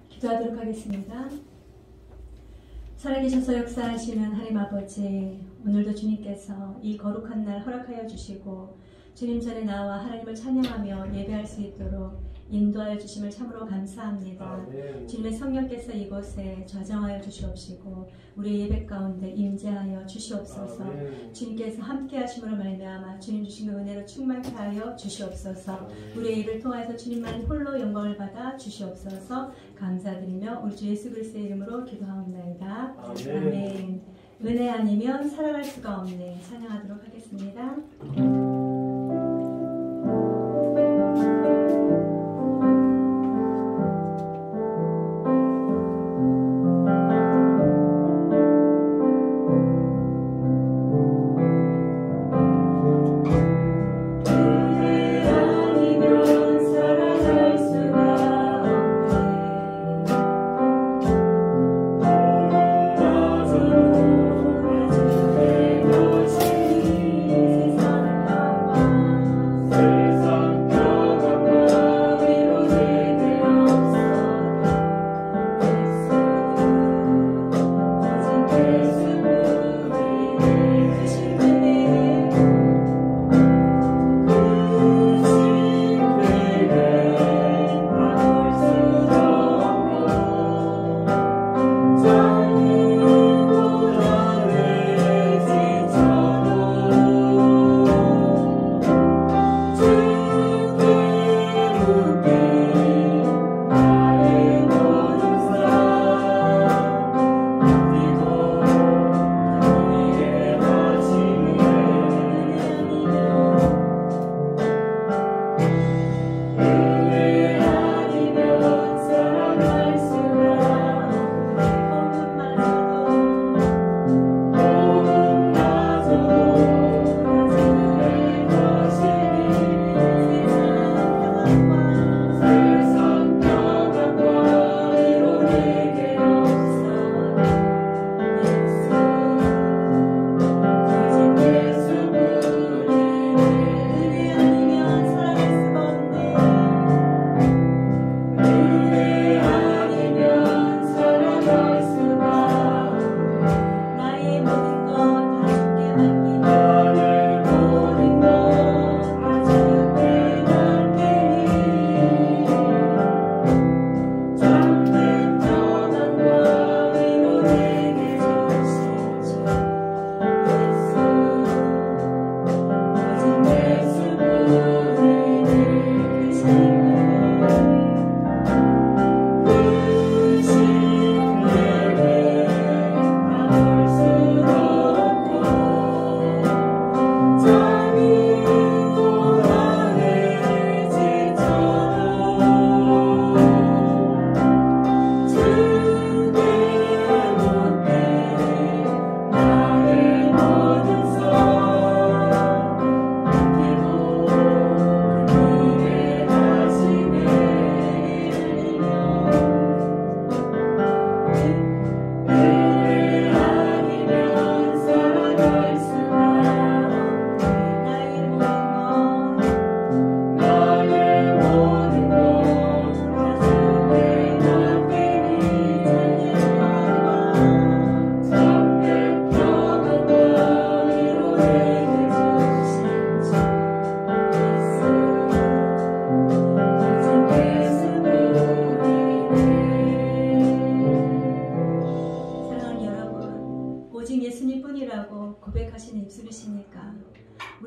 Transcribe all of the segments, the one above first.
기도하도록 하겠습니다. 살아계셔서 역사하시는 하나님 아버지, 오늘도 주님께서 이 거룩한 날 허락하여 주시고 주님 전에 나와 하나님을 찬양하며 예배할 수 있도록 인도하여 주심을 참으로 감사합니다. 아멘. 주님의 성령께서 이곳에 좌정하여 주시옵시고 우리 예배 가운데 임재하여 주시옵소서. 아멘. 주님께서 함께 하심으로 말미암아 주님 주신 그 은혜로 충만케 하여 주시옵소서. 아멘. 우리의 입을 통해서 주님만 홀로 영광을 받아 주시옵소서. 감사드리며 우리 주 예수 그리스도의 이름으로 기도하옵나이다. 아멘. 아멘. 은혜 아니면 살아갈 수가 없네. 찬양하도록 하겠습니다.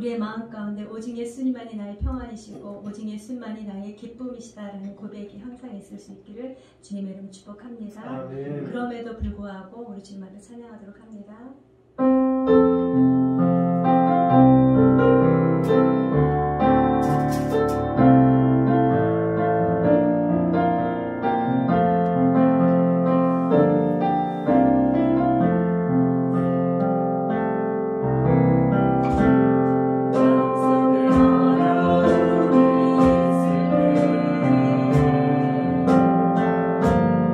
우리의 마음 가운데 오직 예수님만이 나의 평안이시고 오직 예수님만이 나의 기쁨이시다라는 고백이 항상 있을 수 있기를 주님의 이름 축복합니다. 아멘. 그럼에도 불구하고 우리 주님만을 찬양하도록 합니다.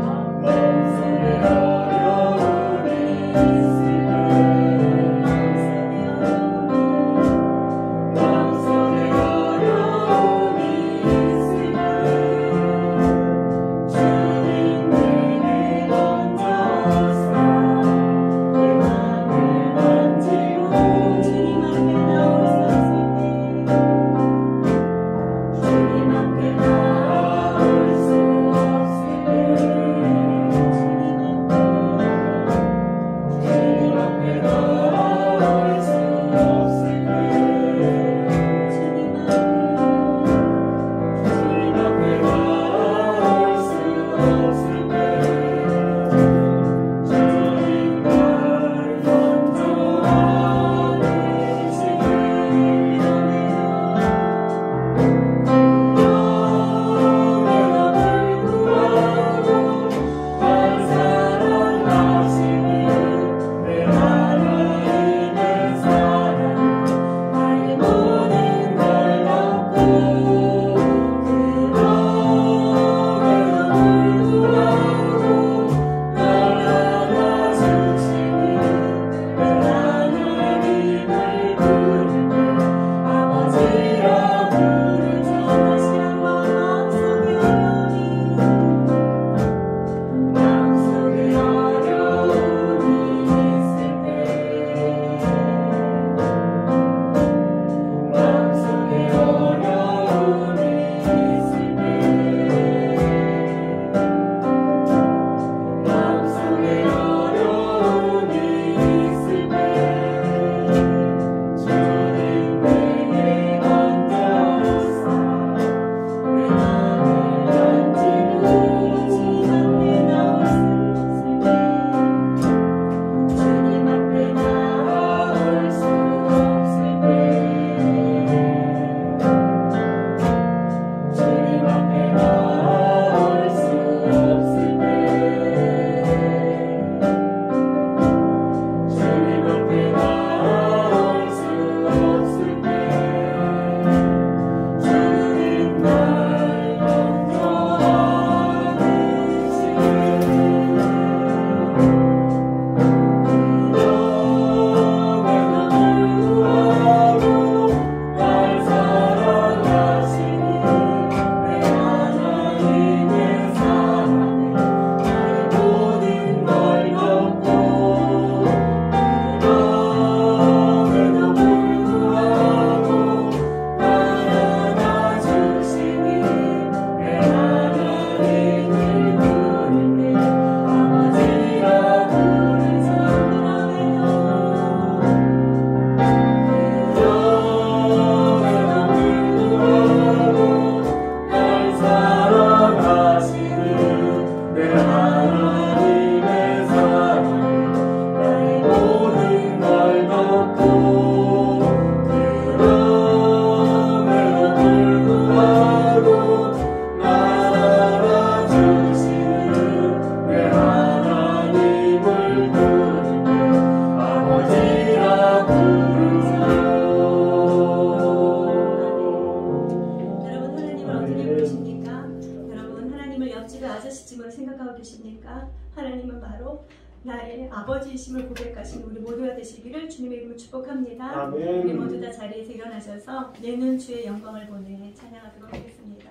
마음속에 어려움이 있을 때 아버지를 아저씨쯤으로 생각하고 계십니까? 하나님은 바로 나의 아버지이심을 고백하신 우리 모두가 되시기를 주님의 이름으로 축복합니다. 아멘. 우리 모두 다 자리에서 일어나셔서 내는 주의 영광을 보내 찬양하도록 하겠습니다.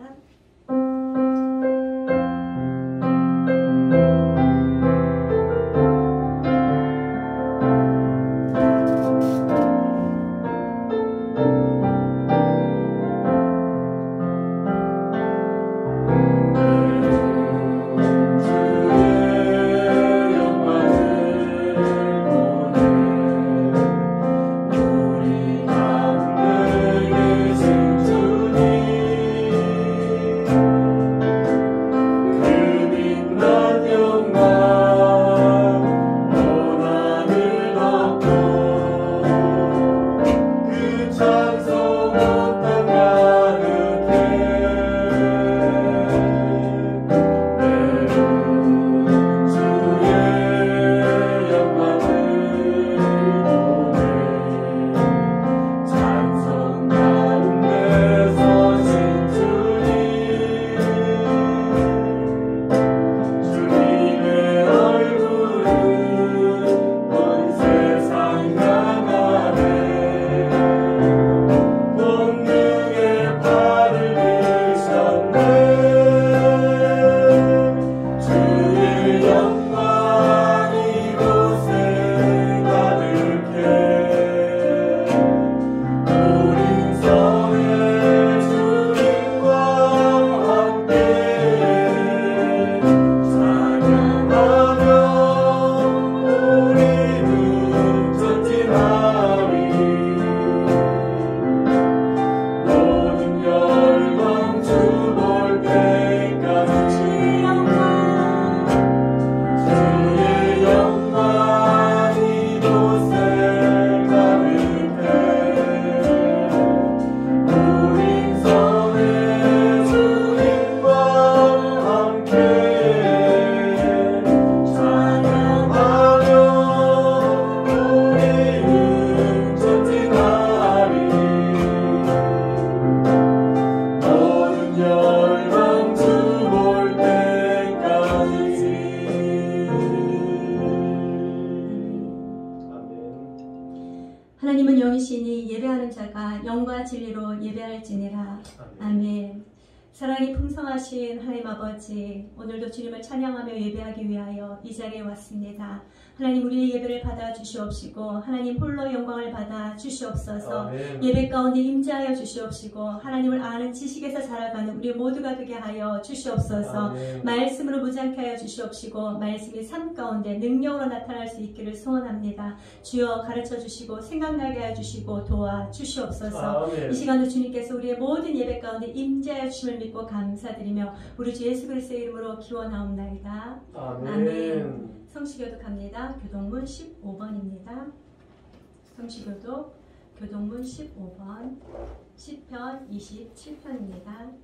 하나님은 영이시니 예배하는 자가 영과 진리로 예배할지니라. 아멘. 사랑이 풍성하신 하나님 아버지, 오늘도 주님을 찬양하며 예배하기 위하여 이 자리에 왔습니다. 하나님, 우리의 예배를 받아 주시옵시고 하나님 홀로 영광을 받아 주시옵소서. 아멘. 예배 가운데 임재하여 주시옵시고 하나님을 아는 지식에서 자라가는 우리 모두가 되게 하여 주시옵소서. 아멘. 말씀으로 무장케 하여 주시옵시고 말씀이 삶 가운데 능력으로 나타날 수 있기를 소원합니다. 주여 가르쳐 주시고 생각나게 하여 주시고 도와 주시옵소서. 아멘. 이 시간도 주님께서 우리의 모든 예배 가운데 임재하여 주심을 믿고 감사드리며 우리 주 예수 그리스도의 이름으로 기원하옵나이다. 아멘. 아멘. 성시교독 갑니다. 교동문 15번입니다. 성시교독 교동문 15번 시편 27편입니다.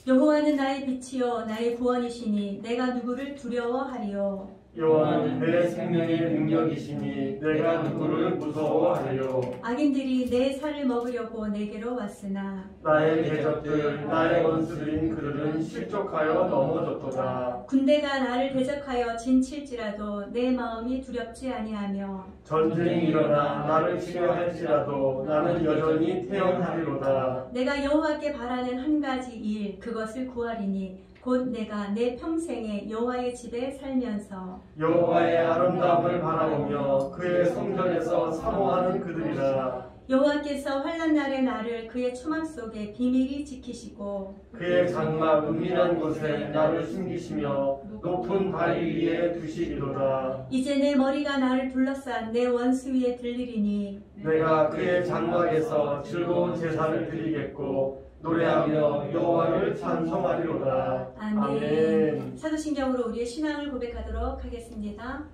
여호와는 나의 빛이요 나의 구원이시니 내가 누구를 두려워하리요. 여호와는 내 생명의 능력이시니 내가 누구를 무서워하리요. 악인들이 내 살을 먹으려고 내게로 왔으나 나의 대적들 나의 원수들인 그들은 실족하여 넘어졌도다. 군대가 나를 대적하여 진칠지라도 내 마음이 두렵지 아니하며 전쟁이 일어나 나를 치려 할지라도 나는 여전히 태어나리로다. 내가 여호와께 바라는 한 가지 일 그것을 구하리니 곧 내가 내 평생에 여호와의 집에 살면서 여호와의 아름다움을 바라보며 그의 성전에서 사모하는 그들이라. 여호와께서 환난 날에 나를 그의 초막 속에 비밀히 지키시고 그의 장막 은밀한 곳에 나를 숨기시며 높은 바위 위에 두시리로다. 이제 내 머리가 나를 둘러싼 내 원수 위에 들리리니 내가 그의 장막에서 즐거운 제사를 드리겠고 노래하며 여호와를 찬송하리로다. 아멘. 사도신경으로 우리의 신앙을 고백하도록 하겠습니다.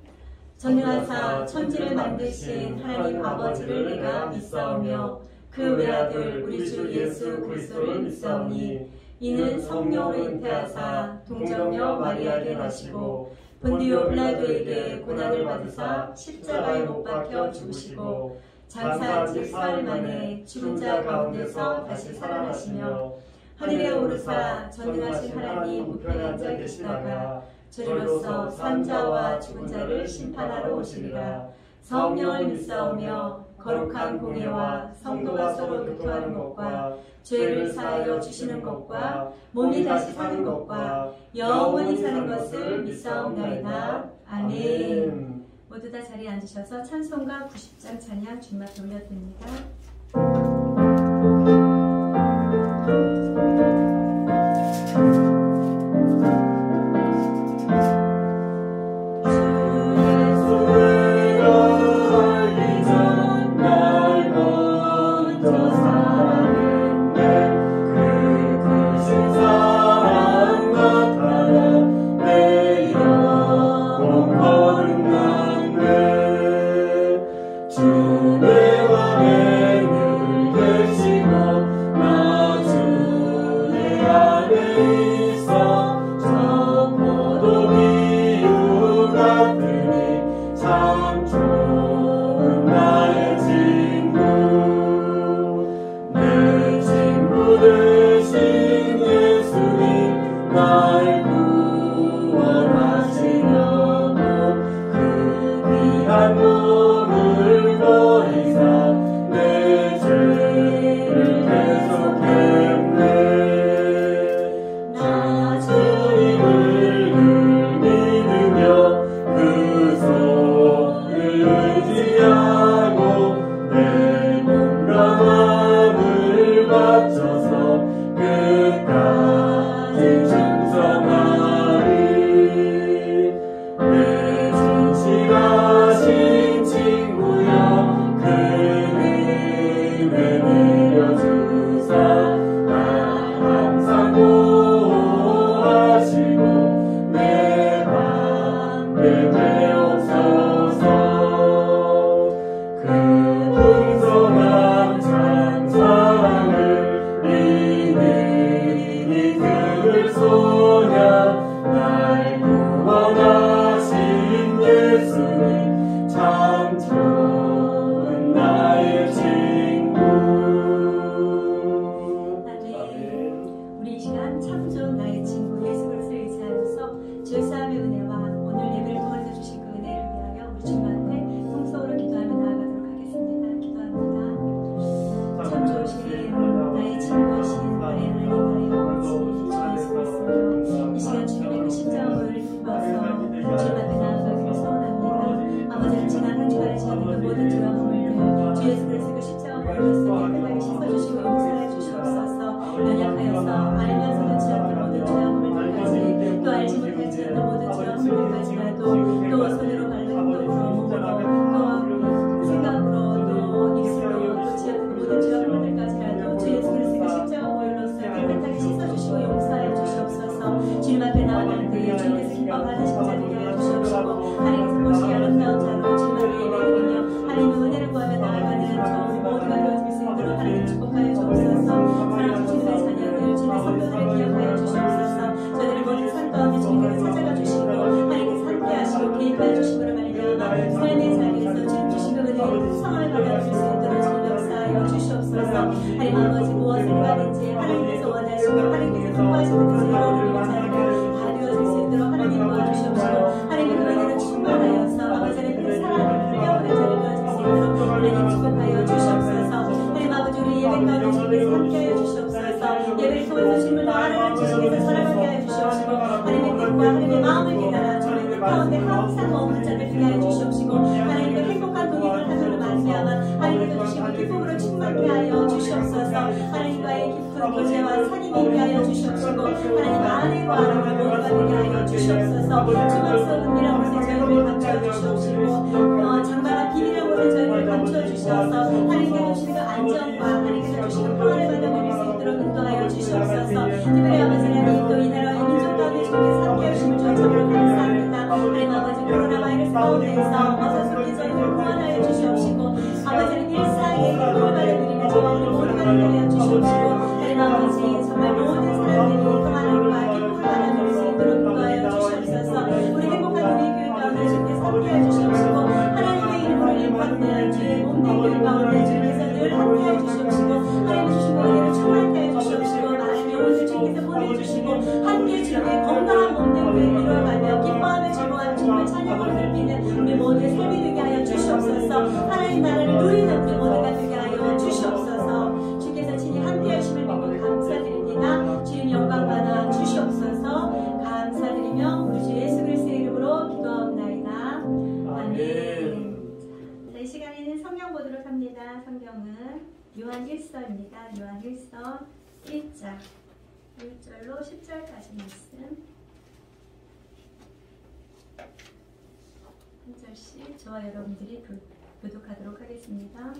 전능하사 천지를 만드신 하나님 아버지를 내가 믿사오며 그 외아들 우리 주 예수 그리스도를 믿사오니 이는 성령으로 잉태하사 동정녀 마리아에게 나시고 본디오 빌라도에게 고난을 받으사 십자가에 못 박혀 죽으시고 장사한 지 사흘 만에 죽은 자 가운데서 다시 살아나시며 하늘에 오르사 전능하신 하나님 우편에 앉아 계시다가 저리로서 산자와 죽은 자를 심판하러 오시리라. 성령을 믿사오며 거룩한 공예와 성도가 서로 교통하는 것과 죄를 사하여 주시는 것과 몸이 다시 사는 것과 영원히 사는 것을 믿사옵나이다. 아멘. 모두 다 자리에 앉으셔서 찬송가 90장 찬양 주님 앞에 올려드립니다. 함께해 주시옵시고 하나님의 이름으로 일컫는 주의 몸된 교회 가운데 요한 1서입니다. 요한 1서 1장 1절로 10절까지 말씀 한 절씩 저와 여러분들이 교독하도록 하겠습니다.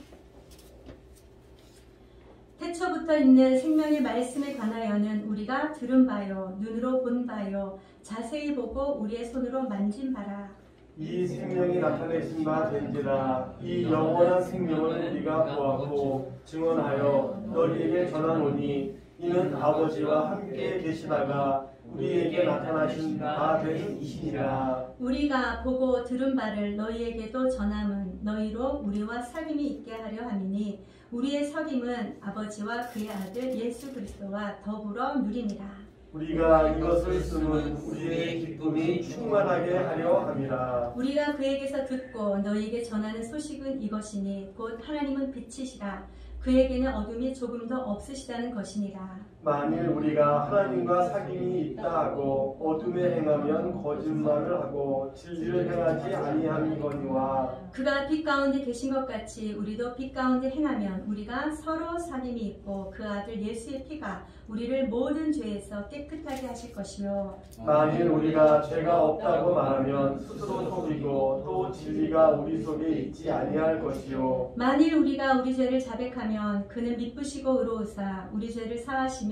태초부터 있는 생명의 말씀에 관하여는 우리가 들은 바요, 눈으로 본 바요, 자세히 보고 우리의 손으로 만진 바라. 이 생명이 나타내신 바 된지라. 이 영원한 생명을 우리가 보았고 증언하여 너희에게 전하노니 이는 아버지와 함께 계시다가 우리에게 나타나신 바 된 이시니라. 우리가 보고 들은 바를 너희에게도 전함은 너희로 우리와 사귐이 있게 하려 함이니 우리의 사귐은 아버지와 그의 아들 예수 그리스도와 더불어 누리니라. 우리가 이것을 쓰면 우리의 기쁨이 충만하게 하려 함이라. 우리가 그에게서 듣고 너희에게 전하는 소식은 이것이니 곧 하나님은 빛이시라. 그에게는 어둠이 조금도 없으시다는 것이니라. 만일 우리가 하나님과 사귐이 있다 하고 어둠에 행하면 거짓말을 하고 진리를 행하지 아니함이거니와. 그가 빛 가운데 계신 것 같이 우리도 빛 가운데 행하면 우리가 서로 사귐이 있고 그 아들 예수의 피가 우리를 모든 죄에서 깨끗하게 하실 것이요. 만일 우리가 죄가 없다고 말하면 스스로 속이고 또 진리가 우리 속에 있지 아니할 것이요. 만일 우리가 우리 죄를 자백하면 그는 미쁘시고 의로우사 우리 죄를 사하시며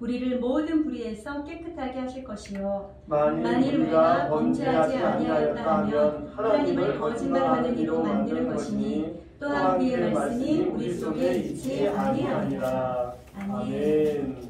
우리를 모든 불의에서 깨끗하게 하실 것이요. 만일 우리가 범죄하지 아니하였다 하면 하나님을 거짓말하는 이로 만드는 것이니 또한 그의 말씀이 우리 속에 있지 아니하니라. 아멘.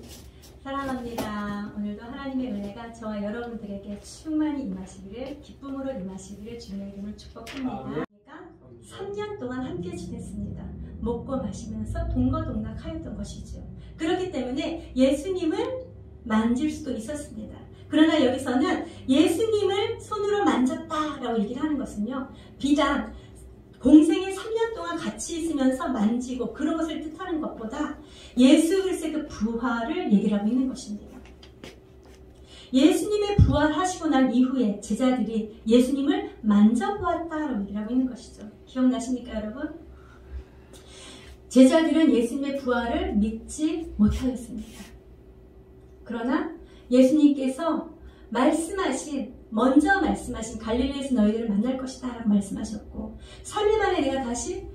사랑합니다. 오늘도 하나님의 은혜가 저와 여러분들에게 충만히 임하시기를, 기쁨으로 임하시기를 주님의 이름을 축복합니다. 그러니까 3년 동안 함께 지냈습니다. 먹고 마시면서 동거동락하였던 것이죠. 그렇기 때문에 예수님을 만질 수도 있었습니다. 그러나 여기서는 예수님을 손으로 만졌다라고 얘기를 하는 것은요, 비단 공생에 3년 동안 같이 있으면서 만지고 그런 것을 뜻하는 것보다 예수 그리스도의 그 부활을 얘기를 하고 있는 것입니다. 예수님의 부활하시고 난 이후에 제자들이 예수님을 만져보았다라고 얘기를 하고 있는 것이죠. 기억나십니까, 여러분? 제자들은 예수님의 부활을 믿지 못하였습니다. 그러나 예수님께서 먼저 말씀하신 갈릴리에서 너희들을 만날 것이다 라고 말씀하셨고 3일 만에 내가 다시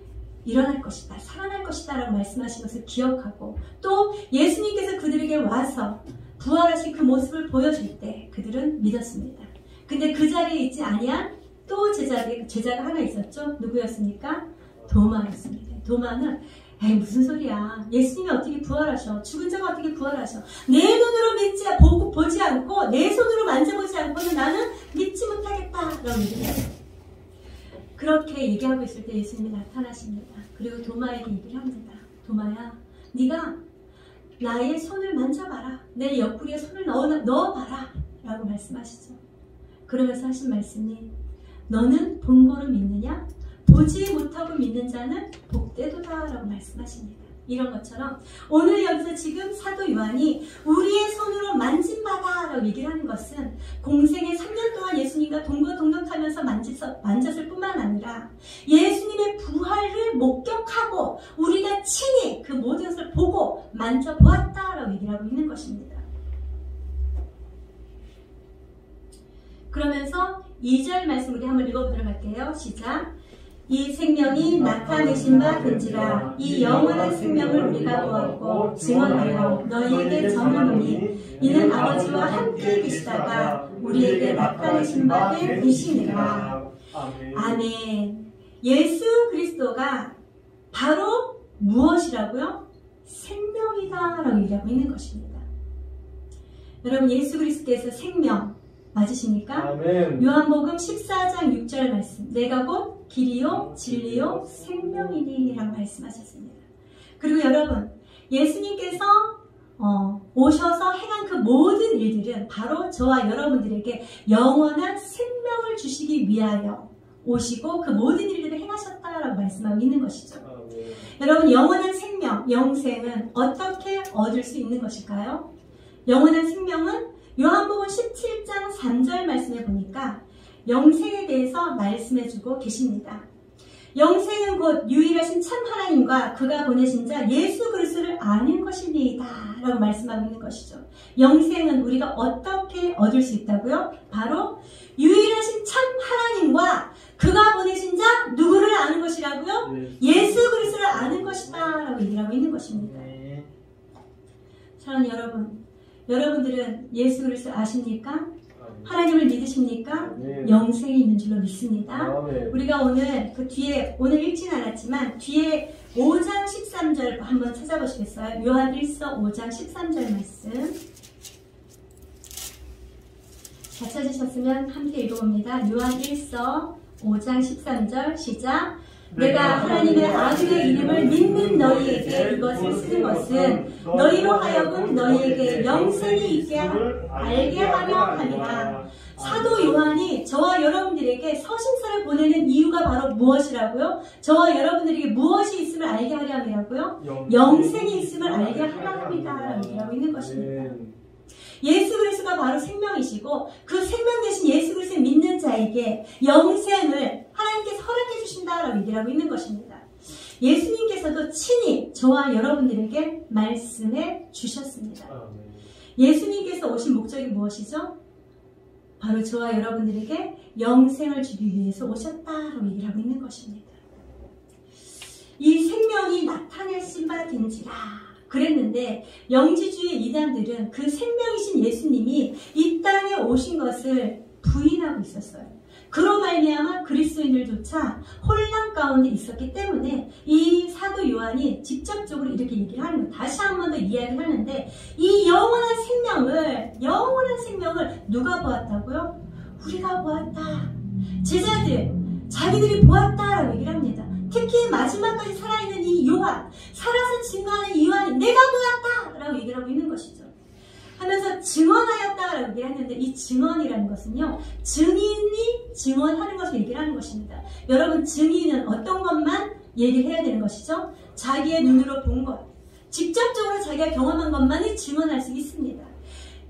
일어날 것이다, 살아날 것이다 라고 말씀하신 것을 기억하고 또 예수님께서 그들에게 와서 부활하신 그 모습을 보여줄 때 그들은 믿었습니다. 근데 그 자리에 있지 아니한 또 제자가 하나 있었죠. 누구였습니까? 도마였습니다. 도마는 에이 무슨 소리야, 예수님이 어떻게 부활하셔, 죽은 자가 어떻게 부활하셔, 내 눈으로 보지 않고 내 손으로 만져보지 않고는 나는 믿지 못하겠다 라고 얘기해요. 그렇게 얘기하고 있을 때 예수님이 나타나십니다. 그리고 도마에게 얘기를 합니다. 도마야, 네가 나의 손을 만져봐라, 내 옆구리에 손을 넣어봐라 라고 말씀하시죠. 그러면서 하신 말씀이 너는 본 거로 믿느냐? 보지 못하고 믿는 자는 복되도다 라고 말씀하십니다. 이런 것처럼 오늘 여기서 지금 사도 요한이 우리의 손으로 만진 바다 라고 얘기를 하는 것은 공생에 3년 동안 예수님과 동거동락하면서 만졌을 뿐만 아니라 예수님의 부활을 목격하고 우리가 친히 그 모든 것을 보고 만져보았다 라고 얘기를 하고 있는 것입니다. 그러면서 2절 말씀 우리 한번 읽어보도록 할게요. 시작. 이 생명이 나타내신 바 된지라. 이 영원한 생명을 우리가 보았고 증언하여 너희에게 전하노니 이는 아버지와 함께 계시다가 우리에게 나타내신 바 된 이시니라. 아멘. 예수 그리스도가 바로 무엇이라고요? 생명이다 라고 얘기하고 있는 것입니다. 여러분, 예수 그리스도께서 생명 맞으십니까? 아멘. 요한복음 14장 6절 말씀, 내가 곧 길이요 진리요 생명이니 라고 말씀하셨습니다. 그리고 여러분, 예수님께서 오셔서 행한 그 모든 일들은 바로 저와 여러분들에게 영원한 생명을 주시기 위하여 오시고 그 모든 일들을 행하셨다라고 말씀하고 있는 것이죠. 여러분, 영원한 생명, 영생은 어떻게 얻을 수 있는 것일까요? 영원한 생명은 요한복음 17장 3절 말씀에 보니까 영생에 대해서 말씀해주고 계십니다. 영생은 곧 유일하신 참 하나님과 그가 보내신 자 예수 그리스도를 아는 것입니다. 라고 말씀하고 있는 것이죠. 영생은 우리가 어떻게 얻을 수 있다고요? 바로 유일하신 참 하나님과 그가 보내신 자 누구를 아는 것이라고요? 예수 그리스도를 아는 것이다. 라고 얘기하고 있는 것입니다. 사랑하는 여러분, 여러분들은 예수 그리스도 아십니까? 하나님을 믿으십니까? 영생이 있는 줄로 믿습니다. 우리가 오늘 그 뒤에, 오늘 읽지는 않았지만 뒤에 5장 13절 한번 찾아보시겠어요? 요한 1서 5장 13절 말씀. 다 찾으셨으면 함께 읽어봅니다. 요한 1서 5장 13절 시작. 내가 하나님의 아들의 이름을 믿는 너희에게 이것을 쓰는 것은 너희로 하여금 너희에게 영생이 있게 알게 하려 함이라. 사도 요한이 저와 여러분들에게 서신서를 보내는 이유가 바로 무엇이라고요? 저와 여러분들에게 무엇이 있음을 알게 하려 함이라고요? 영생이 있음을 알게 하려 합니다. 라고 얘기하고 있는 것입니다. 예수 그리스도가 바로 생명이시고 그 생명 대신 예수 그리스도를 믿는 자에게 영생을 하나님께서 허락해 주신다라고 얘기를 하고 있는 것입니다. 예수님께서도 친히 저와 여러분들에게 말씀해 주셨습니다. 예수님께서 오신 목적이 무엇이죠? 바로 저와 여러분들에게 영생을 주기 위해서 오셨다라고 얘기를 하고 있는 것입니다. 이 생명이 나타내신 바 된지라 그랬는데 영지주의 이단들은 그 생명이신 예수님이 이 땅에 오신 것을 부인하고 있었어요. 그로 말미암아 그리스도인들조차 혼란 가운데 있었기 때문에 이 사도 요한이 직접적으로 이렇게 얘기를 하는 거예요. 다시 한 번 더 이야기를 하는데 이 영원한 생명을 누가 보았다고요? 우리가 보았다. 제자들 자기들이 보았다라고 얘기를 합니다. 특히 마지막까지 살아있는 이 요한, 살아서 증거하는 이 요한이 내가 보았다! 라고 얘기를 하고 있는 것이죠. 하면서 증언하였다 라고 얘기를 했는데 이 증언이라는 것은요. 증인이 증언하는 것을 얘기를 하는 것입니다. 여러분 증인은 어떤 것만 얘기를 해야 되는 것이죠? 자기의 눈으로 본 것, 직접적으로 자기가 경험한 것만을 증언할 수 있습니다.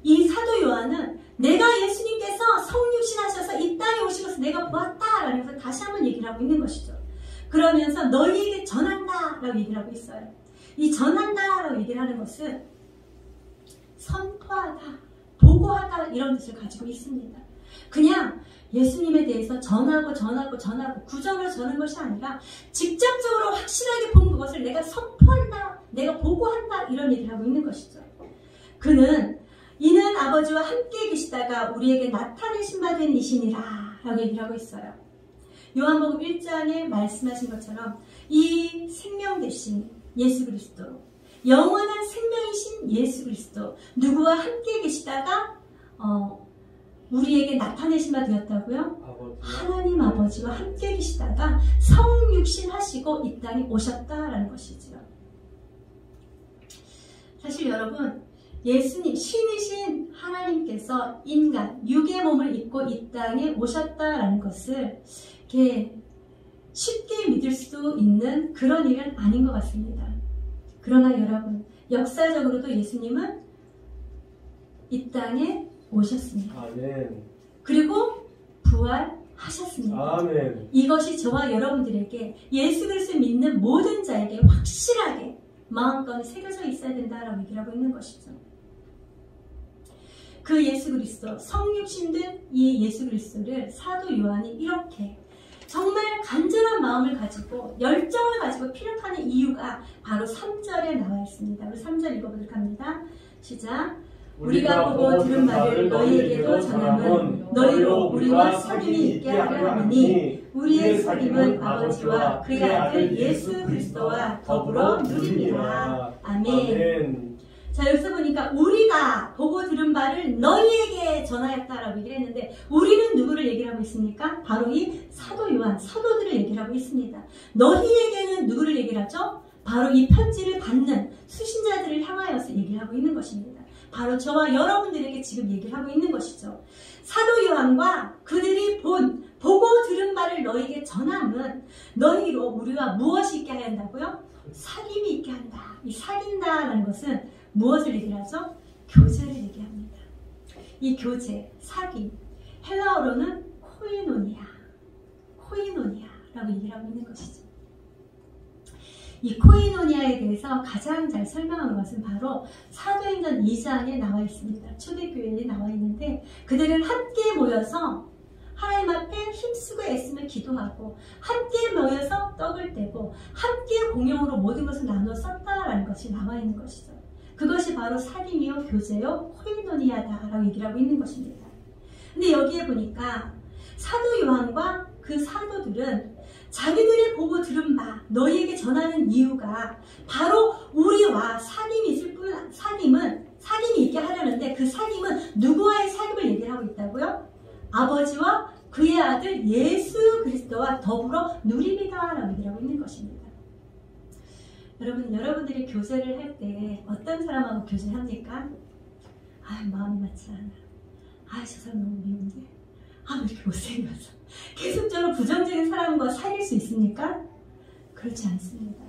이 사도 요한은 내가 예수님께서 성육신하셔서 이 땅에 오신 것을 내가 보았다 라면서 다시 한번 얘기를 하고 있는 것이죠. 그러면서 너희에게 전한다 라고 얘기를 하고 있어요. 이 전한다 라고 얘기를 하는 것은 선포하다, 보고하다 이런 뜻을 가지고 있습니다. 그냥 예수님에 대해서 전하고 구정으로 전하는 것이 아니라 직접적으로 확실하게 본 그것을 내가 선포한다, 내가 보고한다 이런 얘기를 하고 있는 것이죠. 이는 아버지와 함께 계시다가 우리에게 나타내신 바 된 이시니라 라고 얘기를 하고 있어요. 요한복음 1장에 말씀하신 것처럼 이 생명 되신 예수 그리스도, 영원한 생명이신 예수 그리스도, 누구와 함께 계시다가 우리에게 나타내신 바 되었다고요? 하나님 아버지와 함께 계시다가 성육신하시고 이 땅에 오셨다라는 것이죠. 사실 여러분, 예수님, 신이신 하나님께서 인간, 육의 몸을 입고 이 땅에 오셨다라는 것을 이렇게 쉽게 믿을 수 있는 그런 일은 아닌 것 같습니다. 그러나 여러분, 역사적으로도 예수님은 이 땅에 오셨습니다. 아멘. 그리고 부활하셨습니다. 아멘. 이것이 저와 여러분들에게 예수 그리스도를 믿는 모든 자에게 확실하게 마음가운데 새겨져 있어야 된다라고 얘기를 하고 있는 것이죠. 그 예수 그리스도, 성육신된 이 예수 그리스도를 사도 요한이 이렇게 정말 간절한 마음을 가지고 열정을 가지고 피력하는 이유가 바로 3절에 나와 있습니다. 우리 3절 읽어보도록 합니다. 시작. 우리가 보고 들은 말을 너희에게도 전함은 너희로 우리와 사귐이 있게 하려 함이니 우리의 사귐은 아버지와 그의 아들 예수 그리스도와 더불어 누립니다. 아멘. 자, 여기서 보니까 우리가 보고 들은 바를 너희에게 전하였다라고 얘기를 했는데 우리는 누구를 얘기를 하고 있습니까? 바로 이 사도 요한, 사도들을 얘기를 하고 있습니다. 너희에게는 누구를 얘기를 하죠? 바로 이 편지를 받는 수신자들을 향하여서 얘기를 하고 있는 것입니다. 바로 저와 여러분들에게 지금 얘기를 하고 있는 것이죠. 사도 요한과 그들이 보고 들은 바를 너희에게 전함은 너희로 우리가 무엇이 있게 하야 한다고요? 사귐이 있게 한다. 이 사귄다라는 것은 무엇을 얘기를 하죠? 교제를 얘기합니다. 이 교제, 사귐, 헬라어로는 코이노니아라고 라고 얘기를 하고 있는 것이죠. 이 코이노니아에 대해서 가장 잘 설명한 것은 바로 사도행전 2장에 나와 있습니다. 초대교회에 나와 있는데 그들은 함께 모여서 하나님 앞에 힘쓰고 애쓰며 기도하고 함께 모여서 떡을 떼고 함께 공용으로 모든 것을 나누어 썼다라는 것이 나와 있는 것이죠. 그것이 바로 사귐이요 교제요 코이노니아다라고 얘기를 하고 있는 것입니다. 근데 여기에 보니까 사도 요한과 그 사도들은 자기들이 보고 들은 바 너희에게 전하는 이유가 바로 우리와 사귐이 있을 뿐 사귐이 있게 하려는데 그 사귐은 누구와의 사귐을 얘기를 하고 있다고요? 아버지와 그의 아들 예수 그리스도와 더불어 누림이다라고 얘기를 하고 있는 것입니다. 여러분들이 교제를 할 때 어떤 사람하고 교제합니까? 마음이 맞지 않아. 저 사람 너무 미운데. 왜 이렇게 못생겨서. 계속적으로 부정적인 사람과 사귈 수 있습니까? 그렇지 않습니다.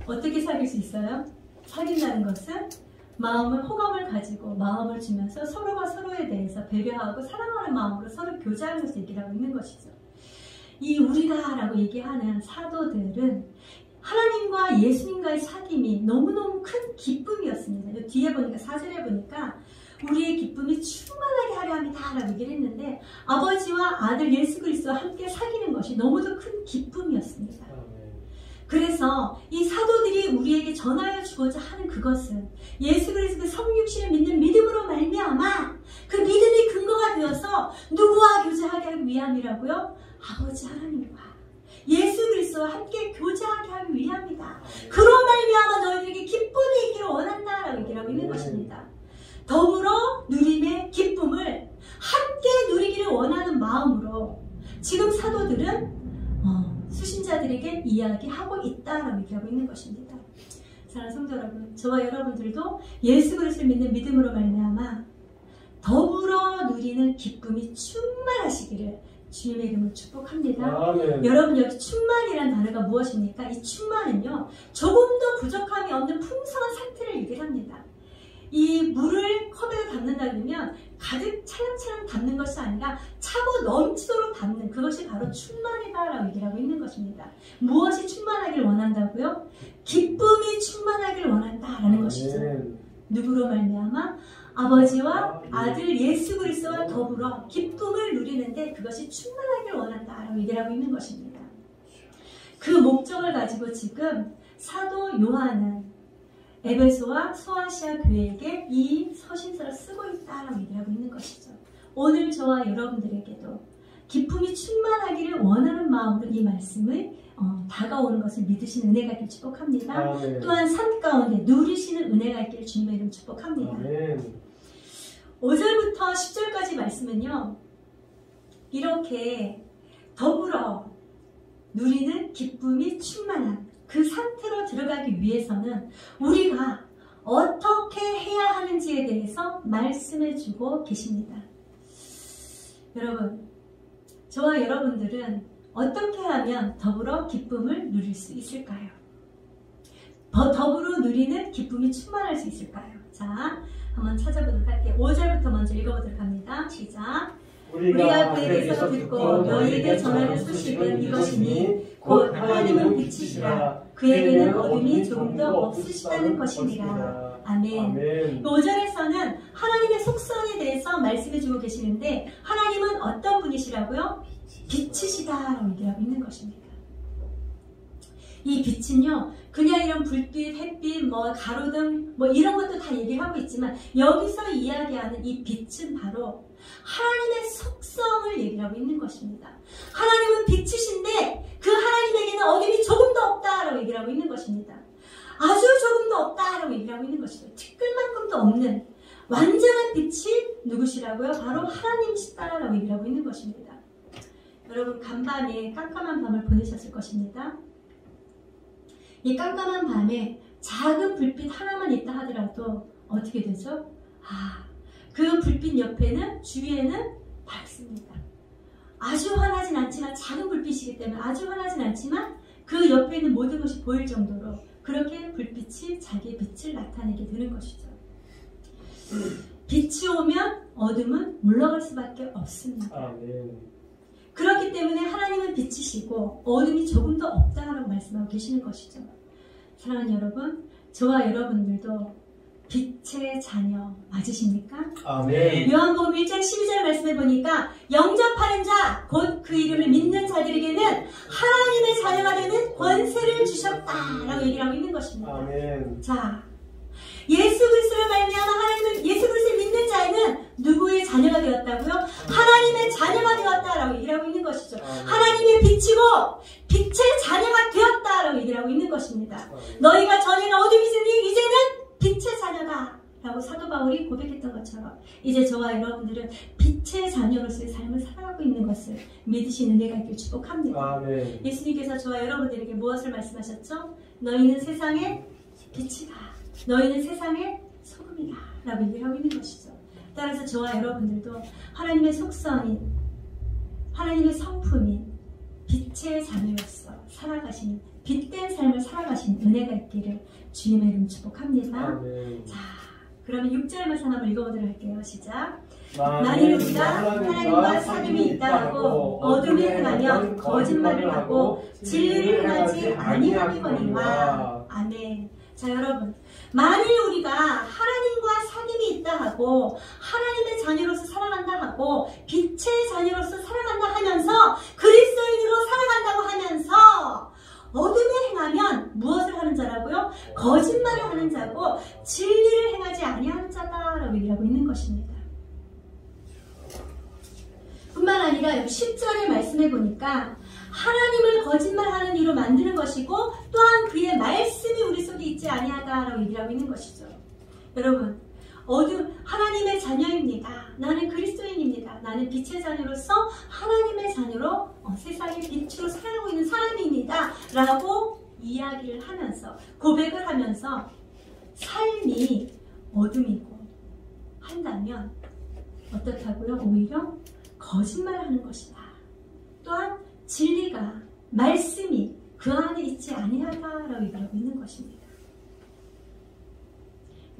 어떻게 사귈 수 있어요? 사귄다는 것은 마음을 호감을 가지고 마음을 주면서 서로가 서로에 대해서 배려하고 사랑하는 마음으로 서로 교제하는 것을 얘기하고 있는 것이죠. 이 우리가라고 얘기하는 사도들은 하나님과 예수님과의 사귐이 너무너무 큰 기쁨이었습니다. 뒤에 보니까 4절에 보니까 우리의 기쁨이 충만하게 하려 합니다 라고 얘기를 했는데 아버지와 아들 예수 그리스도와 함께 사귀는 것이 너무도 큰 기쁨이었습니다. 그래서 이 사도들이 우리에게 전하여 주고자 하는 그것은 예수 그리스도의 성육신을 믿는 믿음으로 말미암아 그 믿음이 근거가 되어서 누구와 교제하게 하기 위함이라고요? 아버지 하나님과 예수 그리스도와 함께 교제하게 하기 위함이다. 그로 말미암아 너희들에게 기쁨이 있기를 원한다라고 얘기를 하고 있는 것입니다. 더불어 누림의 기쁨을 함께 누리기를 원하는 마음으로 지금 사도들은 수신자들에게 이야기하고 있다라고 얘기하고 있는 것입니다. 사랑하는 성도 여러분, 저와 여러분들도 예수 그리스도를 믿는 믿음으로 말미암아 더불어 누리는 기쁨이 충만하시기를 주님의 이름으로 축복합니다. 아멘. 여러분 여기 충만이라는 단어가 무엇입니까? 이 충만은요 조금도 부족함이 없는 풍성한 상태를 얘기를 합니다. 이 물을 컵에 담는다 그러면 가득 차량차량 담는 것이 아니라 차고 넘치도록 담는 그것이 바로 충만이다라고 얘기를 하고 있는 것입니다. 무엇이 충만하길 원한다고요? 기쁨이 충만하길 원한다라는 것이죠. 누구로 말미암아? 아버지와 아들 예수 그리스도와 더불어 기쁨을 누리는데 그것이 충만하길 원한다라고 얘기를 하고 있는 것입니다. 그 목적을 가지고 지금 사도 요한은 에베소와 소아시아 교회에게 이 서신서를 쓰고 있다라고 얘기를 하고 있는 것이죠. 오늘 저와 여러분들에게도 기쁨이 충만하기를 원하는 마음으로 이 말씀을 다가오는 것을 믿으시는 은혜가 있기를 축복합니다. 아멘. 또한 삶 가운데 누리시는 은혜가 있기를 주님의 이름 축복합니다. 아멘. 5절부터 10절까지 말씀은요. 이렇게 더불어 누리는 기쁨이 충만한 그 상태로 들어가기 위해서는 우리가 어떻게 해야 하는지에 대해서 말씀해 주고 계십니다. 여러분, 저와 여러분들은 어떻게 하면 더불어 기쁨을 누릴 수 있을까요? 더불어 누리는 기쁨이 충만할 수 있을까요? 자, 한번 찾아보도록 할게요. 5절부터 먼저 읽어보도록 합니다. 시작. 우리가 그에게서 듣고 너희에게 전하는 소식은 이것이니 곧 하나님은 빛이시라 그에게는 어둠이 조금도 없으시다는 것입니다. 아멘. 5절에서는 하나님의 속성에 대해서 말씀해주고 계시는데 하나님은 어떤 분이시라고요? 빛이시다라고 얘기하고 있는 것입니다. 이 빛은요 그냥 이런 불빛, 햇빛, 가로등 이런 것도 다 얘기하고 있지만 여기서 이야기하는 이 빛은 바로 하나님의 속성을 얘기하고 있는 것입니다. 하나님은 빛이신데 그 하나님에게는 어둠이 조금도 없다라고 얘기를 하고 있는 것입니다. 아주 조금도 없다라고 얘기를 하고 있는 것이죠. 티끌만큼도 없는 완전한 빛이 누구시라고요? 바로 하나님이시다라고 얘기를 하고 있는 것입니다. 여러분 간밤에 깜깜한 밤을 보내셨을 것입니다. 이 깜깜한 밤에 작은 불빛 하나만 있다 하더라도 어떻게 되죠? 그 불빛 옆에는 주위에는 밝습니다. 아주 환하진 않지만 작은 불빛이기 때문에 아주 환하진 않지만 그 옆에 있는 모든 것이 보일 정도로 그렇게 불빛이 자기의 빛을 나타내게 되는 것이죠. 빛이 오면 어둠은 물러갈 수밖에 없습니다. 그렇기 때문에 하나님은 빛이시고 어둠이 조금 더 없다라고 말씀하고 계시는 것이죠. 사랑하는 여러분, 저와 여러분들도 빛의 자녀 맞으십니까? 아멘. 요한복음 1장 12절 말씀해 보니까 영접하는 자, 곧 그 이름을 믿는 자들에게는 하나님의 자녀가 되는 권세를 주셨다라고 얘기를 하고 있는 것입니다. 아멘. 자, 예수 그리스도를 말미암아 하나님을 예수 그리스도를 믿는 자에는 누구의 자녀가 되었다고요? 하나님의 자녀가 되었다라고 얘기를 하고 있는 것이죠. 하나님의 빛이고 빛의 자녀가 되었다라고 얘기를 하고 있는 것입니다. 너희가 전에는 어둠이지니 이제는 빛의 자녀다 라고 사도 바울이 고백했던 것처럼 이제 저와 여러분들은 빛의 자녀로서의 삶을 살아가고 있는 것을 믿으시는 은혜가 있길 축복합니다. 아멘. 예수님께서 저와 여러분들에게 무엇을 말씀하셨죠? 너희는 세상의 빛이다. 너희는 세상의 소금이다 라고 얘기를 하고 있는 것이죠. 따라서 저와 여러분들도 하나님의 속성인 하나님의 성품인 빛의 자녀로서 살아가시는 빛된 삶을 살아가시는 은혜가 있기를 주님의 이름 축복합니다. 아멘. 자, 그러면 6절 말씀 한번 읽어보도록 할게요. 시작. 만일 만일 우리가 하나님과 사귐이 있다 하고 어둠에 행하면 거짓말을 하고 진리를 행하지 아니하니거니와. 아멘. 자, 여러분, 만일 우리가 하나님과 사귐이 있다 하고 하나님의 자녀로서 살아간다 하고 빛의 자녀로서 살아간다 하면서 그리스도인으로 살아간다고 하면서 어둠에 행하면 무엇을 하는 자라고요? 거짓말을 하는 자고 진리를 행하지 아니하는 자다라고 얘기하고 있는 것입니다. 뿐만 아니라 10절에 말씀해 보니까 하나님을 거짓말하는 이로 만드는 것이고 또한 그의 말씀이 우리 속에 있지 아니하다라고 얘기를 하고 있는 것이죠. 여러분, 하나님의 자녀입니다. 나는 그리스도인입니다. 나는 빛의 자녀로서 하나님의 자녀로 세상의 빛으로 살아가고 있는 사람입니다. 라고 이야기를 하면서 고백을 하면서 삶이 어둠이고 한다면 어떻다고요? 오히려 거짓말하는 것이다. 또한 진리가 말씀이 그 안에 있지 아니하다라고 얘기하고 있는 것입니다.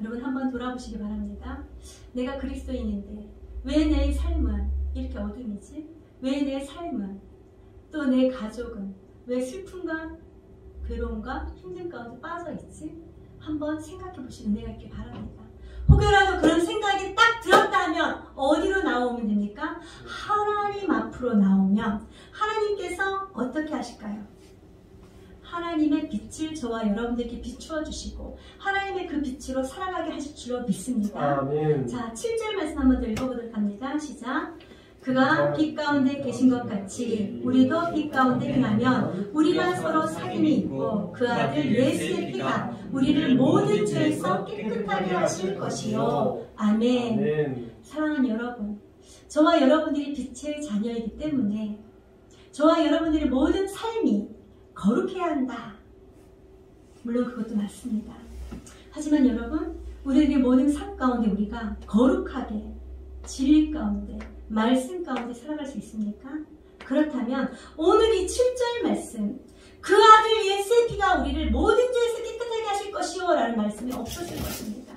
여러분 한번 돌아보시기 바랍니다. 내가 그리스도인인데 왜 내 삶은 이렇게 어둠이지? 왜 내 삶은 또 내 가족은 왜 슬픔과 괴로움과 힘든 가운데 빠져있지? 한번 생각해 보시기 은혜가 있길 바랍니다. 혹여라도 그런 생각이 딱 들었다면 어디로 나오면 됩니까? 하나님 앞으로 나오면 하나님께서 어떻게 하실까요? 하나님의 빛을 저와 여러분들께 비추어 주시고 하나님의 그 빛으로 살아가게 하실 줄로 믿습니다. 아멘. 자, 7절 말씀 한번 더 읽어보도록 합니다. 시작. 그가 빛 가운데 계신 것 같이 우리도 빛 가운데 행하면 우리가 서로 사귐이 있고 그 아들 예수의 피가 우리를 모든 죄에서 깨끗하게 하실 것이요. 아멘. 아멘. 사랑하는 여러분, 저와 여러분들이 빛의 자녀이기 때문에 저와 여러분들의 모든 삶이 거룩해야 한다. 물론 그것도 맞습니다. 하지만 여러분, 우리에게 모든 삶 가운데 우리가 거룩하게 진리 가운데 말씀 가운데 살아갈 수 있습니까? 그렇다면 오늘 이 7절 말씀 그 아들 예수의 피가 우리를 모든 죄에서 깨끗하게 하실 것이요 라는 말씀이 없어질 것입니다.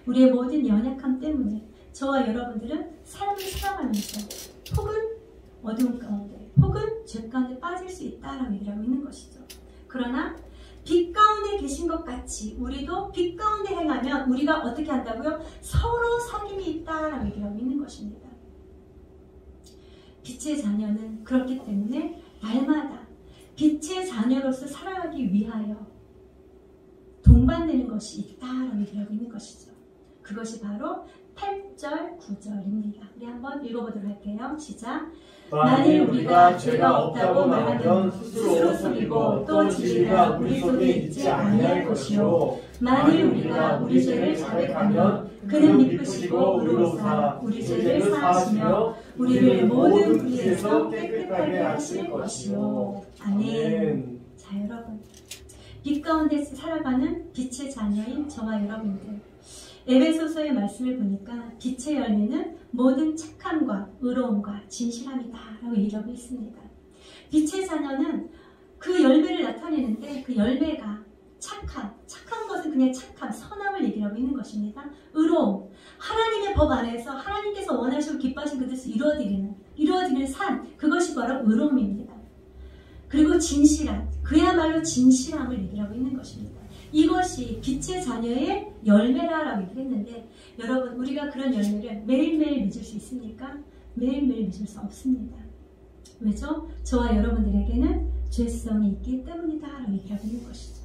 우리의 모든 연약함 때문에 저와 여러분들은 삶을 살아가면서 혹은 어두운 가운데 혹은 죄 가운데 빠질 수 있다라고 얘기를 하고 있는 것이죠. 그러나 빛 가운데 계신 것 같이 우리도 빛 가운데 행하면 우리가 어떻게 한다고요? 서로 사귐이 있다라고 얘기를 하고 있는 것입니다. 빛의 자녀는 그렇기 때문에 날마다 빛의 자녀로서 살아가기 위하여 동반되는 것이 있다라고 얘기를 하고 있는 것이죠. 그것이 바로 8절, 9절입니다. 우리 한번 읽어보도록 할게요. 시작. 만일 우리가 죄가 없다고 말하면 스스로 속이고 또 진리가 우리 속에 있지 아니할 것이요. 만일 우리가 우리 죄를 자백하면 그는 미쁘시고 의로우사 우리 죄를 사하시며 우리를 모든 불의에서 깨끗하게 하실 것이요. 아멘. 자, 여러분, 빛 가운데서 살아가는 빛의 자녀인 저와 여러분들, 에베소서의 말씀을 보니까 빛의 열매는 모든 착함과 의로움과 진실함이다 라고 얘기하고 있습니다. 빛의 자녀는 그 열매를 나타내는데 그 열매가 착한 것은 그냥 착함, 선함을 얘기하고 있는 것입니다. 의로움, 하나님의 법 안에서 하나님께서 원하시고 기뻐하신 그 뜻을 이루어지는 삶, 그것이 바로 의로움입니다. 그리고 진실함, 그야말로 진실함을 얘기하고 있는 것입니다. 이것이 빛의 자녀의 열매라라고 얘기했는데, 여러분, 우리가 그런 열매를 매일매일 맺을 수 있습니까? 매일매일 맺을 수 없습니다. 왜죠? 저와 여러분들에게는 죄성이 있기 때문이다 라고 얘기하고 있는 것이죠.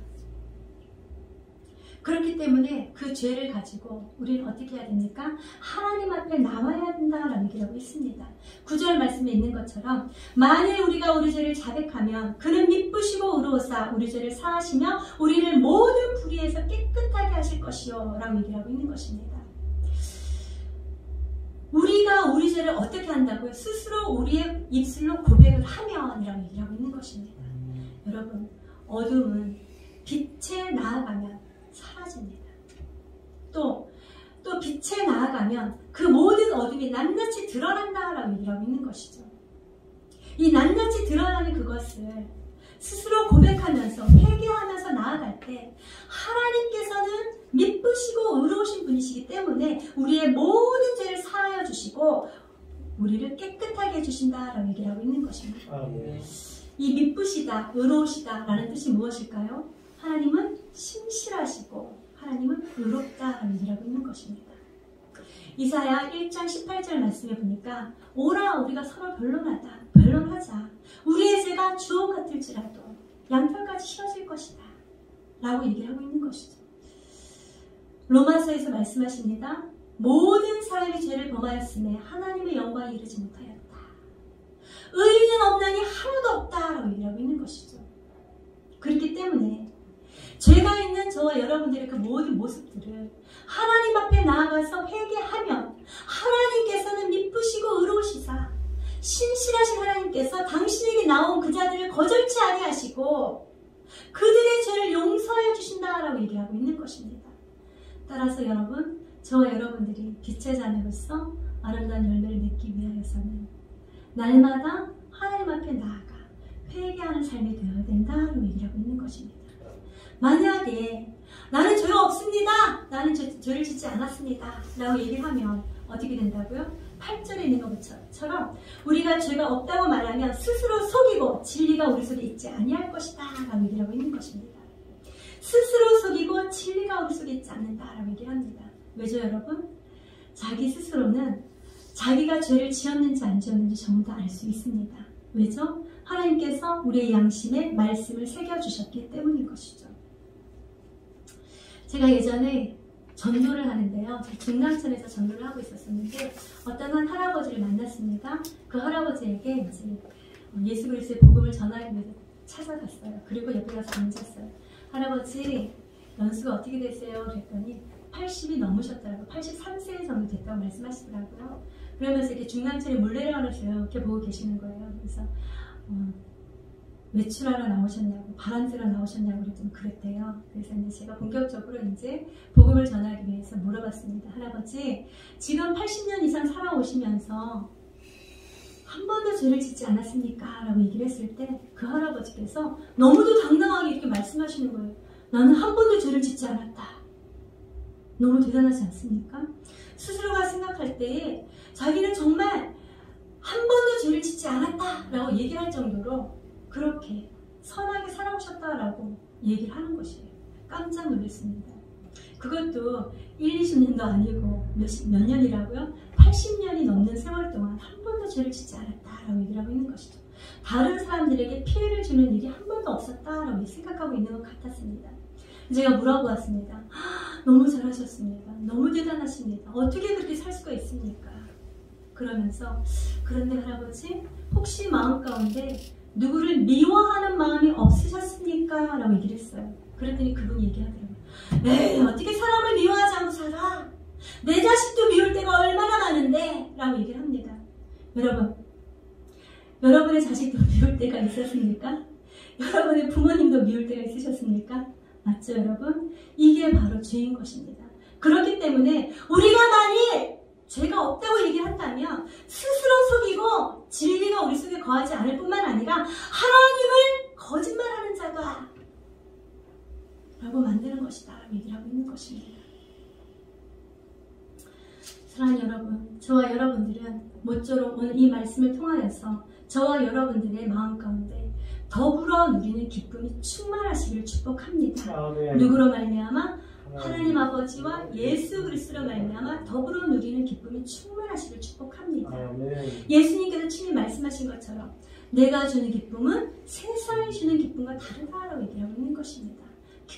그렇기 때문에 그 죄를 가지고 우리는 어떻게 해야 됩니까? 하나님 앞에 나와야 된다라고 얘기를 하고 있습니다. 9절 말씀에 있는 것처럼 만일 우리가 우리 죄를 자백하면 그는 미쁘시고 의로우사 우리 죄를 사하시며 우리를 모든 불의에서 깨끗하게 하실 것이요 라고 얘기를 하고 있는 것입니다. 우리가 우리 죄를 어떻게 한다고요? 스스로 우리의 입술로 고백을 하면 이라고 얘기를 하고 있는 것입니다. 여러분, 어둠은 빛에 나아가면 사라집니다. 또 빛에 나아가면 그 모든 어둠이 낱낱이 드러난다라고 얘기를 하고 있는 것이죠. 이 낱낱이 드러나는 그것을 스스로 고백하면서 회개하면서 나아갈 때 하나님께서는 미쁘시고 의로우신 분이시기 때문에 우리의 모든 죄를 사하여 주시고 우리를 깨끗하게 해주신다라고 얘기를 하고 있는 것입니다. 이 미쁘시다, 의로우시다 라는 뜻이 무엇일까요? 하나님은 신실하시고 하나님은 의롭다라고 얘기를 하고 있는 것입니다. 이사야 1장 18절 말씀에 보니까 오라 우리가 서로 변론하자. 우리의 죄가 주홍 같을지라도 양털까지 씌어질 것이다 라고 얘기를 하고 있는 것이죠. 로마서에서 말씀하십니다. 모든 사람이 죄를 범하였음에 하나님의 영광에 이르지 못하였다. 의인은 없나니 하나도 없다라고 얘기를 하고 있는 것이죠. 그렇기 때문에 죄가 있는 저와 여러분들의 그 모든 모습들을 하나님 앞에 나아가서 회개하면 하나님께서는 미쁘시고 의로우시사 신실하신 하나님께서 당신에게 나온 그 자들을 거절치 아니하시고 그들의 죄를 용서해 주신다라고 얘기하고 있는 것입니다. 따라서 여러분, 저와 여러분들이 빛의 자녀로서 아름다운 열매를 맺기 위하여서는 날마다 하나님 앞에 나아가 회개하는 삶이 되어야 된다라고 얘기하고 있는 것입니다. 만약에 나는 죄가 없습니다. 나는 죄를 짓지 않았습니다. 라고 얘기를 하면 어떻게 된다고요? 8절에 있는 것처럼 우리가 죄가 없다고 말하면 스스로 속이고 진리가 우리 속에 있지 아니할 것이다 라고 얘기를 하고 있는 것입니다. 스스로 속이고 진리가 우리 속에 있지 않는다 라고 얘기를 합니다. 왜죠 여러분? 자기 스스로는 자기가 죄를 지었는지 안 지었는지 전부 다 알 수 있습니다. 왜죠? 하나님께서 우리의 양심에 말씀을 새겨주셨기 때문인 것이죠. 제가 예전에 전도를 하는데요. 중랑천에서 전도를 하고 있었는데 어떤 한 할아버지를 만났습니다. 그 할아버지에게 이제 예수 그리스도의 복음을 전하기 위해서 찾아갔어요. 그리고 옆에 가서 앉았어요. 할아버지 연수가 어떻게 되세요? 그랬더니 80이 넘으셨더라고요. 83세 정도 됐다고 말씀하시더라고요. 그러면서 이렇게 중랑천에 물레방아를 이렇게 보고 계시는 거예요. 그래서 외출하러 나오셨냐고, 바람 쐬러 나오셨냐고 그랬더니 그랬대요. 그래서 이제 제가 본격적으로 이제 복음을 전하기 위해서 물어봤습니다. 할아버지, 지금 80년 이상 살아오시면서 한 번도 죄를 짓지 않았습니까? 라고 얘기를 했을 때 그 할아버지께서 너무도 당당하게 이렇게 말씀하시는 거예요. 나는 한 번도 죄를 짓지 않았다. 너무 대단하지 않습니까? 스스로가 생각할 때에 자기는 정말 한 번도 죄를 짓지 않았다 라고 얘기를 할 정도로 그렇게 선하게 살아오셨다라고 얘기를 하는 것이에요. 깜짝 놀랐습니다. 그것도 1, 20년도 아니고 몇 년이라고요? 80년이 넘는 세월 동안 한 번도 죄를 짓지 않았다라고 얘기를 하고 있는 것이죠. 다른 사람들에게 피해를 주는 일이 한 번도 없었다라고 생각하고 있는 것 같았습니다. 제가 물어보았습니다. 너무 잘하셨습니다. 너무 대단하십니다. 어떻게 그렇게 살 수가 있습니까? 그러면서 그런데 할아버지 혹시 마음 가운데 누구를 미워하는 마음이 없으셨습니까? 라고 얘기를 했어요. 그랬더니 그분이 얘기하더라고요. 에이 어떻게 사람을 미워하지 않고 살아? 내 자식도 미울 때가 얼마나 많은데? 라고 얘기를 합니다. 여러분, 여러분의 자식도 미울 때가 있었습니까? 여러분의 부모님도 미울 때가 있으셨습니까? 맞죠 여러분? 이게 바로 죄인 것입니다. 그렇기 때문에 우리가 만일 죄가 없다고 얘기한다면 스스로 속이고 진리가 우리 속에 거하지 않을 뿐만 아니라 하나님을 거짓말하는 자가 라고 만드는 것이다 라고 얘기를 하고 있는 것입니다. 사랑하는 여러분, 저와 여러분들은 모쪼록 오늘 이 말씀을 통하여서 저와 여러분들의 마음 가운데 더불어 누리는 기쁨이 충만하시기를 축복합니다. 아멘. 누구로 말미암아? 하나님 아버지와 예수 그리스도로 말미암아 더불어 누리는 기쁨이 충만하시기를 축복합니다. 아멘. 예수님께서 친히 말씀하신 것처럼 내가 주는 기쁨은 세상이 주는 기쁨과 다르다라고 얘기하고 있는 것입니다.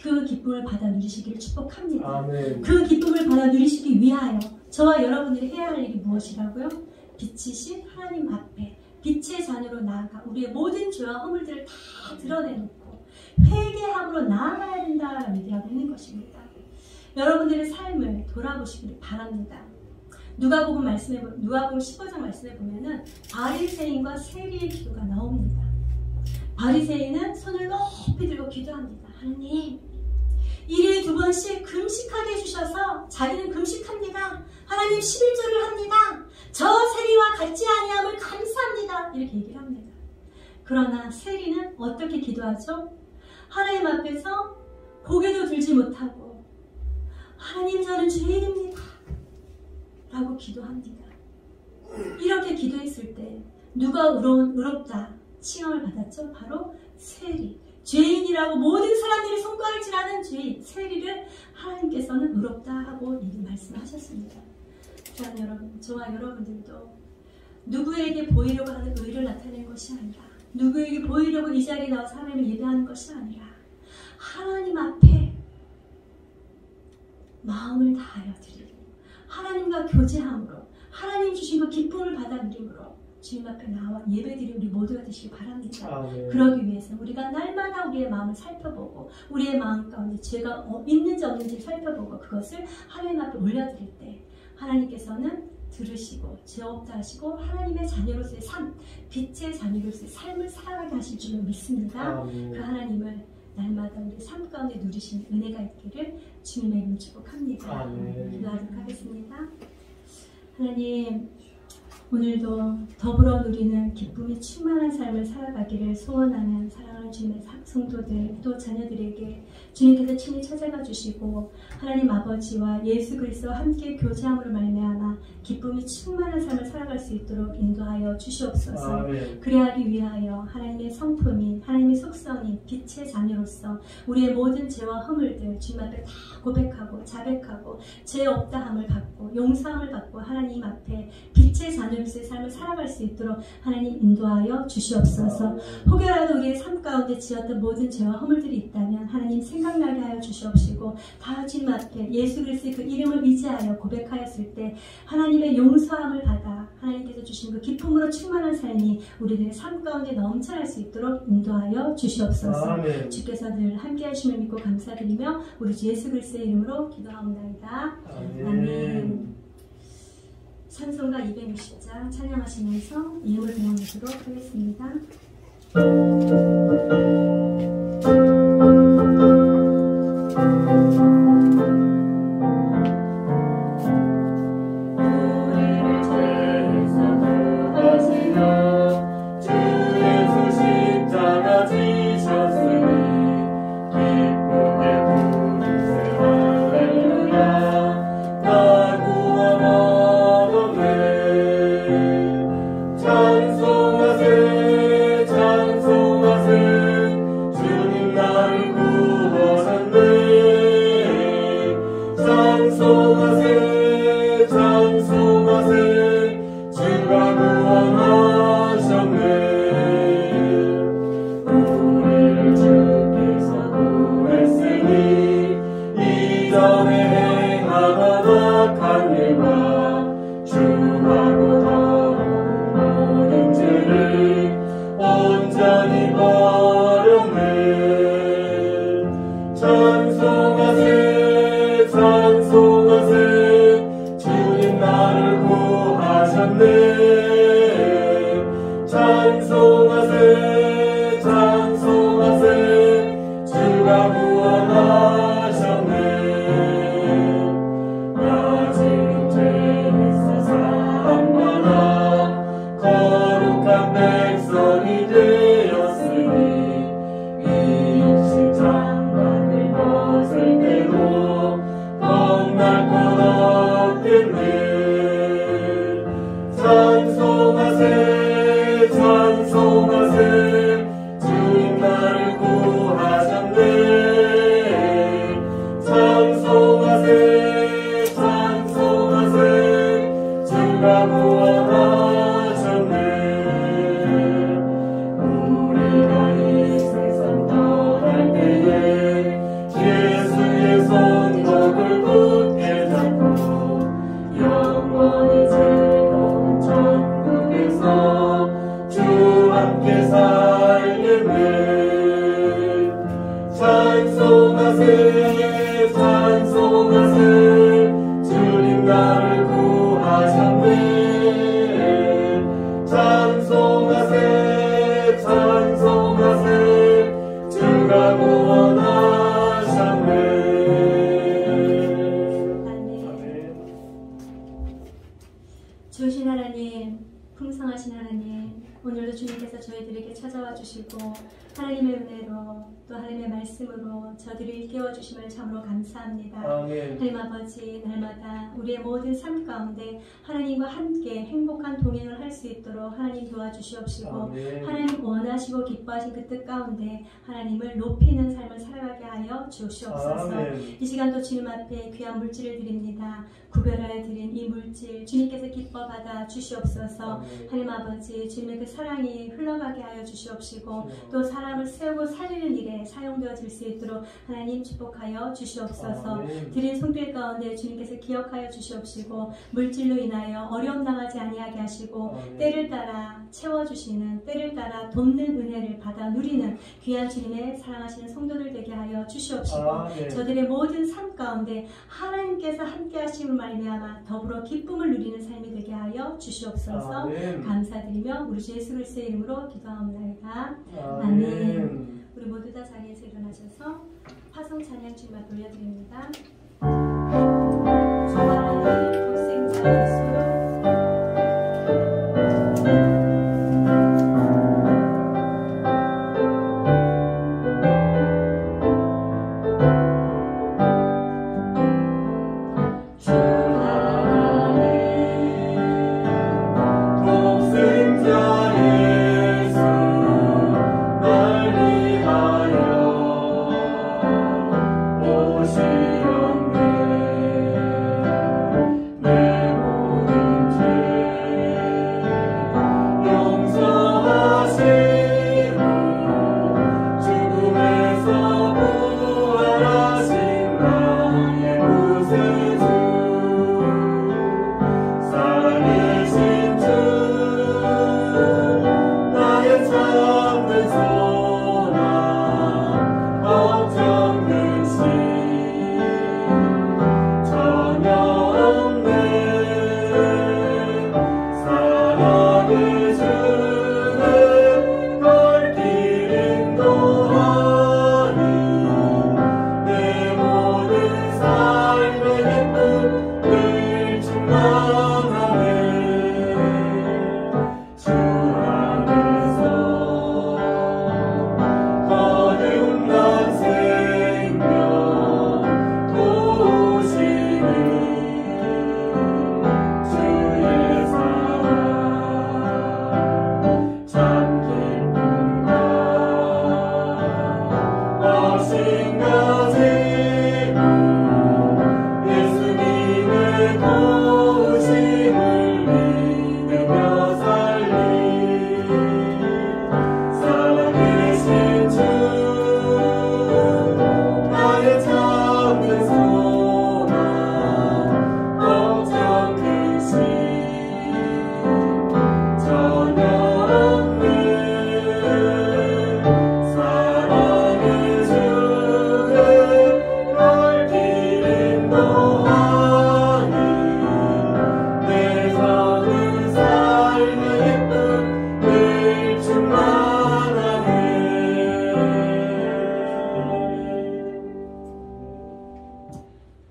그 기쁨을 받아 누리시기를 축복합니다. 아멘. 그 기쁨을 받아 누리시기 위하여 저와 여러분들이 해야 할 일이 무엇이라고요? 빛이신 하나님 앞에 빛의 자녀로 나아가 우리의 모든 죄와 허물들을 다 드러내놓고 회개함으로 나아가야 된다라고 얘기하고 있는 것입니다. 여러분들의 삶을 돌아보시기를 바랍니다. 누가복음 15장 말씀에 보면은 바리새인과 세리의 기도가 나옵니다. 바리새인은 손을 높이 들고 기도합니다. 하나님, 일일이 2번씩 금식하게 해주셔서 자기는 금식합니다. 하나님 11조를 합니다. 저 세리와 같지 아니함을 감사합니다. 이렇게 얘기를 합니다. 그러나 세리는 어떻게 기도하죠? 하나님 앞에서 고개도 들지 못하고 하나님 저는 죄인입니다 라고 기도합니다. 이렇게 기도했을 때 누가 의롭다 칭함을 받았죠? 바로 세리. 죄인이라고 모든 사람들이 손가락을 질하는 죄인 세리를 하나님께서는 의롭다 하고 말씀하셨습니다. 자, 여러분, 저와 여러분들도 누구에게 보이려고 하는 의를 나타내는 것이 아니라 누구에게 보이려고 이 자리에 나와서 하나님을 예배하는 것이 아니라 하나님 앞에 마음을 다하여 드리고 하나님과 교제함으로 하나님 주신 그 기쁨을 받아 누림으로 주님 앞에 나와 예배드리는 우리 모두가 되시기 바랍니다. 아멘. 그러기 위해서 우리가 날마다 우리의 마음을 살펴보고 우리의 마음 가운데 죄가 있는지 없는지 살펴보고 그것을 하나님 앞에 올려드릴 때 하나님께서는 들으시고 죄 없다 하시고 하나님의 자녀로서의 삶, 빛의 자녀로서의 삶을 살아가게 하실 줄로 믿습니다. 아멘. 그 하나님을 날마다 우리 삶 가운데 누리시는 은혜가 있기를 주님의 이름으로 축복합니다. 아멘. 기도하도록 하겠습니다. 하나님, 오늘도 더불어 누리는 기쁨이 충만한 삶을 살아가기를 소원하는 사랑하는 주님의 성도들 또 자녀들에게 주님께서 친히 찾아가 주시고 하나님 아버지와 예수 그리스도와 함께 교제함으로 말미암아 기쁨이 충만한 삶을 살아갈 수 있도록 인도하여 주시옵소서. 아멘. 그래하기 위하여 하나님의 성품인 하나님의 속성인 빛의 자녀로서 우리의 모든 죄와 허물들 주님 앞에 다 고백하고 자백하고 죄 없다함을 받고 용서함을 받고 하나님 앞에 빛의 자녀로서의 삶을 살아갈 수 있도록 하나님 인도하여 주시옵소서. 혹여라도 우리의 삶 가운데 지었던 모든 죄와 허물들이 있다면 하나님 생각나게 하여 주시옵시고 다 주님 앞에 예수 그리스도의 그 이름을 의지하여 고백하였을 때 하나님의 용서함을 받아 하나님께서 주신 그 기쁨으로 충만한 삶이 우리들의 삶 가운데 넘쳐날 수 있도록 인도하여 주시옵소서. 아멘. 주께서 늘 함께 하심을 믿고 감사드리며 우리 주 예수 그리스도의 이름으로 기도하옵나이다. 아멘. 찬송가 260장 찬양하시면서 이름을 배워보도록 하겠습니다. 찬송하세 찾아와 주시고 하나님의 은혜로 또 하나님의 말씀으로 저들을 깨워주심을 참으로 감사합니다. 아멘. 하나님 아버지, 날마다 우리의 모든 삶 가운데 하나님과 함께 행복한 동행을 할 수 있도록 하나님 도와주시옵시고 아멘. 하나님 원하시고 기뻐하신 그 뜻 가운데 하나님을 높이는 삶을 살아가게 하여 주시옵소서. 아멘. 이 시간도 주님 앞에 귀한 물질을 드립니다. 구별하여 드린 이 물질 주님께서 기뻐 받아 주시옵소서. 아멘. 하나님 아버지, 주님의 그 사랑이 흘러가게 하여 주시옵시고 또 사람을 세우고 살리는 일에 사용되어질 수 있도록 하나님 축복하여 주시옵소서. 아멘. 드린 손길 가운데 주님께서 기억하여 주시옵시고 물질로 인하여 어려움 당하지 아니하게 하시고 아멘. 때를 따라 채워주시는, 때를 따라 돕는 은혜를 받아 누리는 귀한 주님의 사랑하시는 성도들 되게 하여 주시옵시고 아멘. 저들의 모든 삶 가운데 하나님께서 함께 하심을 말미암아 더불어 기쁨을 누리는 삶이 되게 하여 주시옵소서. 아멘. 감사드리며 우리 주 예수 그리스도의 이름으로 기도하옵나이다. 아멘. 우리 모두 다 자리에서 일어나셔서 화성 찬양 주님 앞에 올려드립니다. 주 하나님 독생자 예수로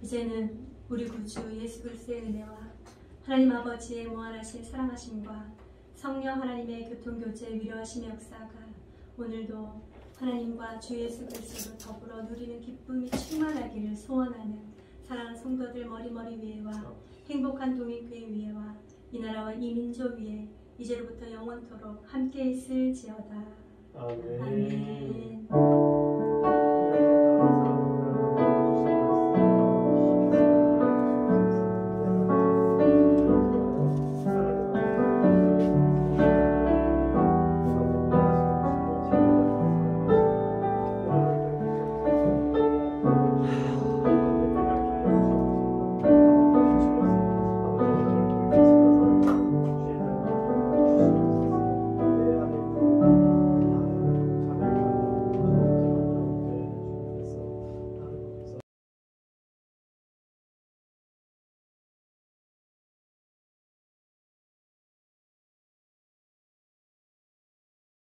이제는 우리 구주 예수 그리스도의 은혜와 하나님 아버지의 무한하신 사랑하심과 성령 하나님의 교통교제 위로하심의 역사가 오늘도 하나님과 주 예수 그리스도로 더불어 누리는 기쁨이 충만하기를 소원하는 사랑하는 성도들 머리머리 위에와 행복한 동행교회 위에와 이 나라와 이 민족 위에 이제로부터 영원토록 함께 있을지어다. 아멘. 아멘.